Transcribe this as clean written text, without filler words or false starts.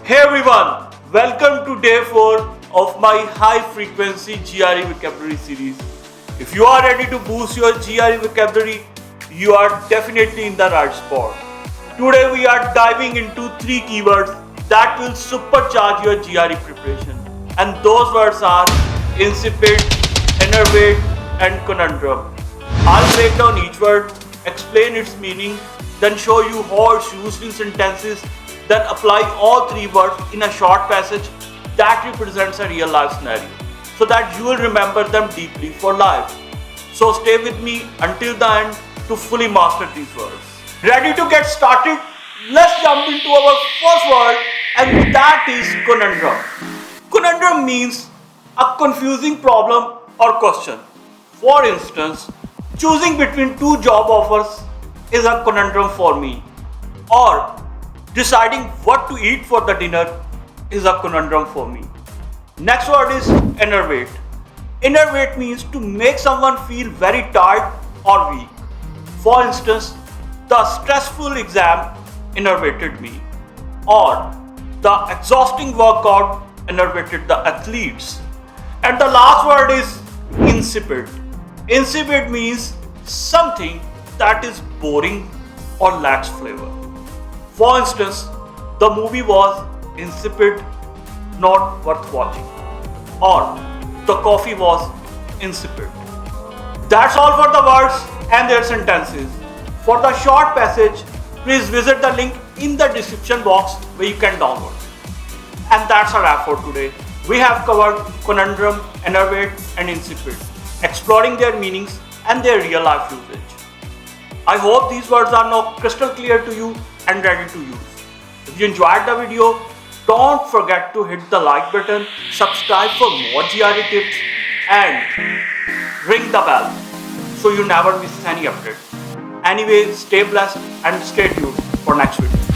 Hey everyone, welcome to day 4 of my high frequency GRE vocabulary series. If you are ready to boost your GRE vocabulary, you are definitely in the right spot. Today we are diving into 3 keywords that will supercharge your GRE preparation. And those words are incipit, innervate and conundrum. I'll break down each word, explain its meaning, then show you how it's used in sentences, then apply all 3 words in a short passage that represents a real life scenario so that you will remember them deeply for life. So stay with me until the end to fully master these words. Ready to get started? Let's jump into our first word, and that is conundrum. Conundrum means a confusing problem or question. For instance, choosing between 2 job offers is a conundrum for me, or deciding what to eat for the dinner is a conundrum for me. Next word is innervate. Innervate means to make someone feel very tired or weak. For instance, the stressful exam innervated me, or the exhausting workout innervated the athletes. And the last word is insipid. Insipid means something that is boring or lacks flavor. For instance, the movie was insipid, not worth watching, or the coffee was insipid. That's all for the words and their sentences. For the short passage, please visit the link in the description box where you can download. And that's a wrap for today. We have covered conundrum, innervate and insipid, exploring their meanings and their real life usage. I hope these words are now crystal clear to you and ready to use. If you enjoyed the video, don't forget to hit the like button, subscribe for more GRE tips and ring the bell so you never miss any update. Anyway, stay blessed and stay tuned for next video.